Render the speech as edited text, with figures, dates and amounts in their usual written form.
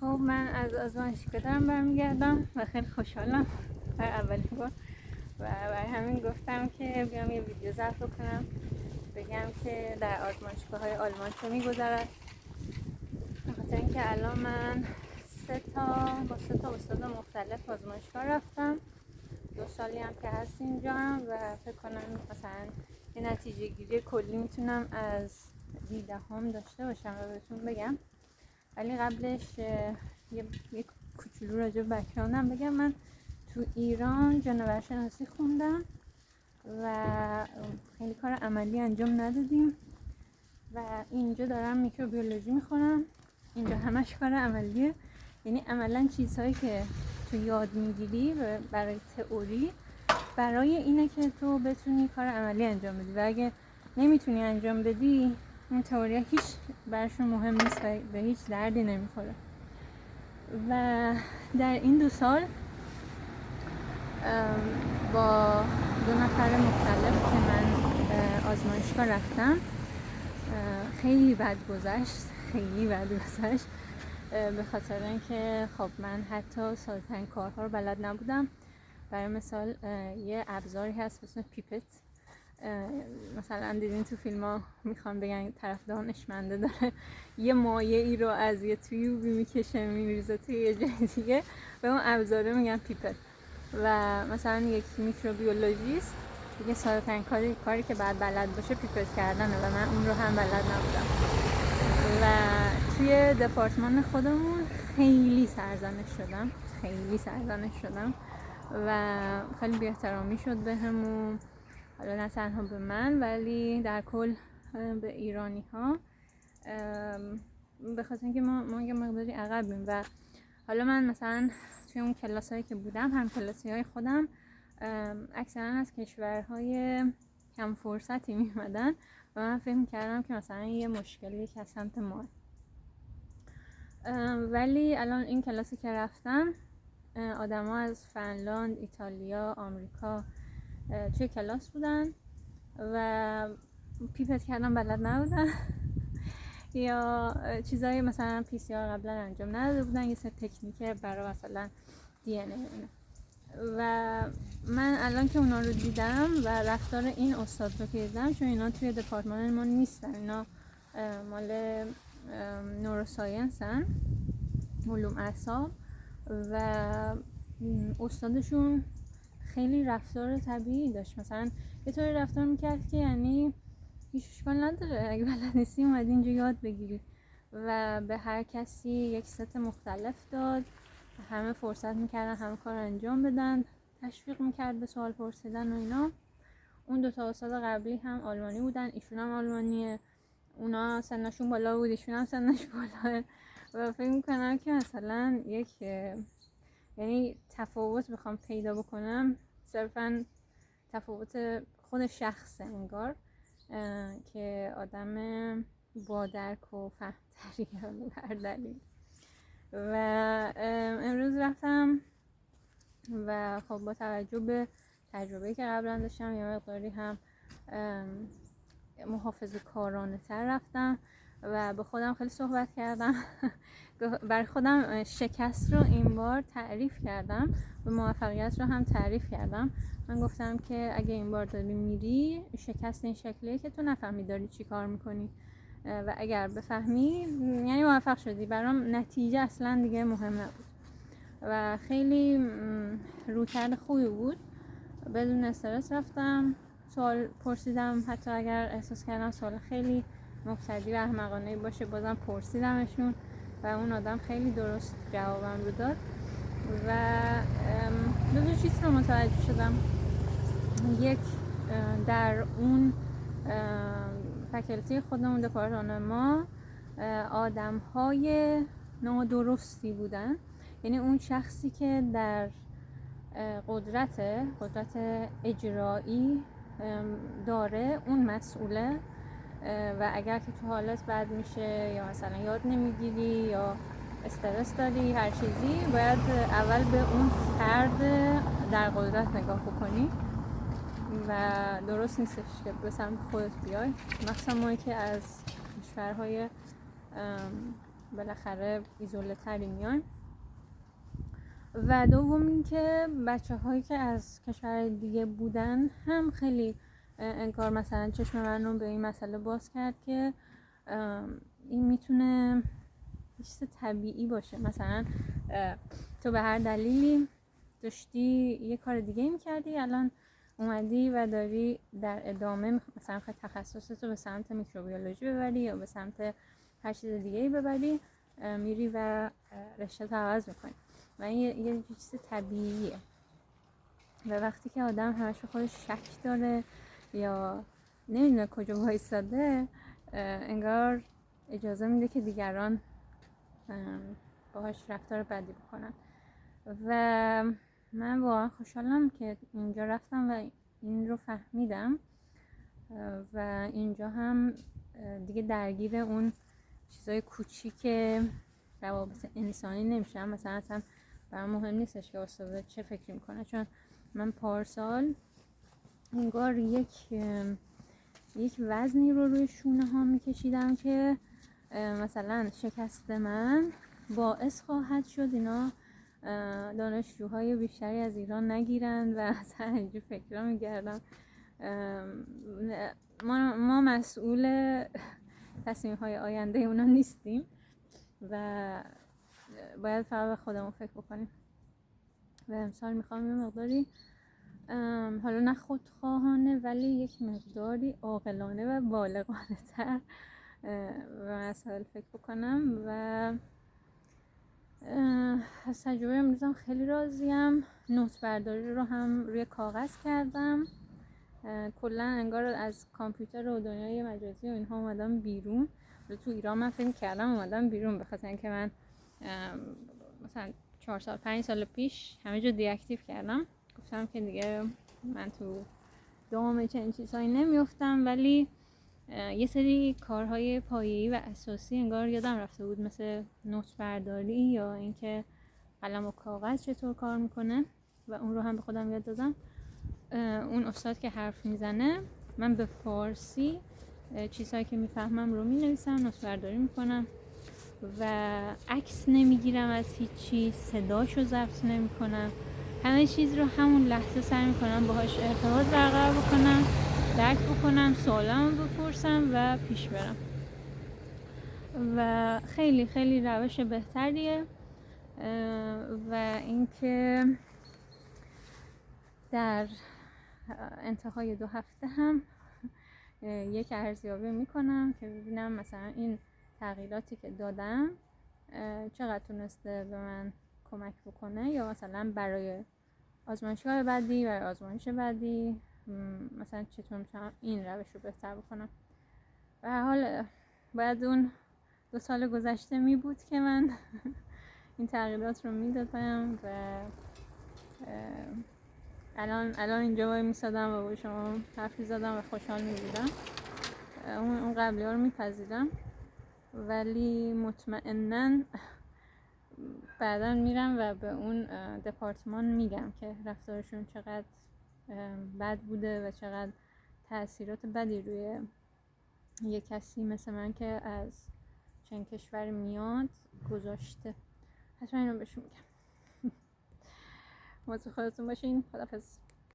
خب من از آزمایشگاه دارم برمیگردم و خیلی خوشحالم برای اولین بار و برای همین گفتم که بیام یه ویدیو ضبط کنم بگم که در آزمایشگاه‌های آلمان چه می‌گذرد. بخاطر اینکه الان من با سه تا استاد مختلف آزمایشگاه رفتم، 2 سالی هم که هست اینجا و فکر کنم مثلا یه نتیجه گیری کلی میتونم از 18 داشته باشم و بهتون بگم. ولی قبلش یه کوچولو راجع به بک‌گراندم بگم. من تو ایران جانورشناسی خوندم و خیلی کار عملی انجام ندادیم و اینجا دارم میکروبیولوژی میخونم. اینجا همش کار عملیه، یعنی عملا چیزهایی که تو یاد میگیری برای تئوری برای اینه که تو بتونی کار عملی انجام بدی و اگه نمیتونی انجام بدی این تئوری هیچ برشون مهم نیست و به هیچ دردی نمیخوره. و در این 2 سال با 2 نفر مختلف که من آزمایشگاه رفتم خیلی بد گذشت به خاطر اینکه خب من حتی ساده‌ترین کارها رو بلد نبودم. برای مثال یه ابزاری هست اسمش پیپت، مثلا دیدین تو فیلم ها میخوان بگن طرف دانشمنده داره یه مایع ای رو از یه تیوبی میکشه میریزه توی یه جای دیگه، به اون ابزاره میگن پیپت. و مثلا یک میکروبیولوژیست دیگه ساده‌ترین کاری که بعد بلد باشه پیپت کردنه و من اون رو هم بلد نبودم و توی دپارتمان خودمون خیلی سرزنش شدم و خیلی بی‌احترامی شد بهمون، حالا نه تنها به من ولی در کل به ایرانی ها، به خاطر اینکه ما یه مقداری عقبیم. و حالا من مثلا توی اون کلاسایی که بودم هم کلاسی های خودم اکثرا از کشورهای کم فرصتی میمدن و من فکر کردم که مثلا یه مشکلی که از سمت ما، ولی الان این کلاسی که رفتم آدم ها از فنلاند، ایتالیا، آمریکا توی کلاس بودن و پیپت کردن بلد نبودن یا چیزایی مثلا پی سی آر قبلا انجام نداده بودن، یه سری تکنیک برای مثلا دی ان ای. و من الان که اونا رو دیدم و رفتار این استاد رو که دیدم، چون اینا توی دپارتمان ما نیستن، اینا مال نوروساینسن، علوم اعصاب، و استادشون خیلی رفتار طبیعی داشت. مثلا یه طوری رفتار میکرد که یعنی هیچ اشکال نداره اگه بلد نیستی اومدی اینجا یاد بگیری و به هر کسی یک ست مختلف داد، همه فرصت میکردن همه کار انجام بدن، تشویق میکرد به سوال پرسیدن و اینا. اون 2 تا استاد قبلی هم آلمانی بودن، ایشون هم آلمانیه، اونا سنشون بالا بود ایشون هم سنش بالاه و فکر میکنم که مثلا یک یعنی تفاوت بخوام پیدا بکنم صرفا تفاوت خود شخصه انگار که آدم با درک و فهم‌تری هر دلیل. و امروز رفتم و خب با توجه به تجربه‌ای که قبلا داشتم یه مقداری هم محافظه کارانه تر رفتم و به خودم خیلی صحبت کردم برای خودم شکست رو این بار تعریف کردم و موفقیت رو هم تعریف کردم. من گفتم که اگه این بار داری میری شکست این شکلیه که تو نفهمی داری چی کار میکنی و اگر بفهمی یعنی موفق شدی. برام نتیجه اصلا دیگه مهم نبود و خیلی رویکرد خوبی بود، بدون استرس رفتم، سوال پرسیدم، حتی اگر احساس کردم سوال خیلی مبتدی و احمقانه‌ای باشه بازم پرسیدمشون و اون آدم خیلی درست جوابم رو داد و 2 چیز رو متوجه شدم. یک، در اون فکلتی خودمون دپارتمان ما آدم‌های نادرستی بودن، یعنی اون شخصی که در قدرت اجرایی داره اون مسئوله و اگر که تو حالت بد میشه یا مثلا یاد نمیگیری یا استرس داری هر چیزی، باید اول به اون فرد در قدرت نگاه بکنی و درست نیستش که به سمت خودت بیای، مخصوصا ما که از کشورهای بالاخره ایزوله تری میان. و دوم این که بچه هایی که از کشور دیگه بودن هم خیلی انگار مثلا چشم من رو به این مسئله باز کرد که این میتونه چیز طبیعی باشه. مثلا تو به هر دلیلی داشتی یه کار دیگه میکردی، الان اومدی و داری در ادامه مثلا تخصصت رو به سمت میکروبیولوژی ببری یا به سمت هر چیز دیگه ببری، میری و رشته رو عوض میکنی و این یه چیز طبیعیه. و وقتی که آدم همش به خودش شک داره یا نمیدونه کجا وایساده، انگار اجازه میده که دیگران باهاش رفتار بدی بکنن. و من واقعا خوشحالم که اینجا رفتم و این رو فهمیدم و اینجا هم دیگه درگیر اون چیزای کوچیک روابط انسانی نمیشم. مثلا اصلا برام مهم نیستش که استاد چه فکری میکنه، چون من پارسال انگار یک وزنی رو روی شونه ها میکشیدم که مثلا شکست من باعث خواهد شد اینا دانشجوهای بیشتری از ایران نگیرن و اصلا اینجور فکر رو میگردم. ما مسئول تصمیم های آینده اونا نیستیم و باید فقط به خودمون فکر بکنیم. و امسال میخوام یه مقداری حالا نه خودخواهانه ولی یک مقداری عاقلانه و بالغانه تر به مسائل فکر بکنم. و از تجربه امروزم خیلی راضیم. نوت برداری رو هم روی کاغذ کردم. کلا انگار از کامپیوتر و دنیای مجازی و اینها اومدم بیرون. تو ایران من فکر کردم اومدم بیرون، به خاطر اینکه من مثلا 4 سال 5 سال پیش همه جا دیاکتیو کردم، گفتم که دیگه من تو دام چنین چیزهایی نمیافتم. ولی یه سری کارهای پایه‌ای و اساسی انگار یادم رفته بود، مثل نوت برداری یا اینکه قلم و کاغذ چطور کار میکنه و اون رو هم به خودم یاد دادم. اون استاد که حرف میزنه من به فارسی چیزهایی که میفهمم رو مینویسم، نوت برداری میکنم و عکس نمیگیرم از هیچی، صداشو ضبط نمیکنم، همه چیز رو همون لحظه سعی میکنم باهاش ارتباط برقرار بکنم، درک بکنم، سوالامو بپرسم و پیش برم. و خیلی خیلی روش بهتریه. و اینکه در انتهای 2 هفته هم یک ارزیابی میکنم که ببینم مثلا این تغییراتی که دادم چقدر تونسته به من کمک بکنه، یا مثلا برای آزمایشگاه بعدی، برای آزمایش بعدی مثلا چطور میتونم این روش رو بهتر بکنم. و هر حال بعد اون 2 سال گذشته می بود که من این تغییرات رو میدادم و الان اینجا وای میسادم و با شما حرف میزدم و خوشحال میبودم. اون قبلی ها رو میپذیرم، ولی مطمئناً بعدا میرم و به اون دپارتمان میگم که رفتارشون چقدر بد بوده و چقدر تأثیرات بدی روی یه کسی مثل من که از چنین کشور میاد گذاشته. حتما اینو بهشون میگم. مواظب خودتون باشین. خداحافظ.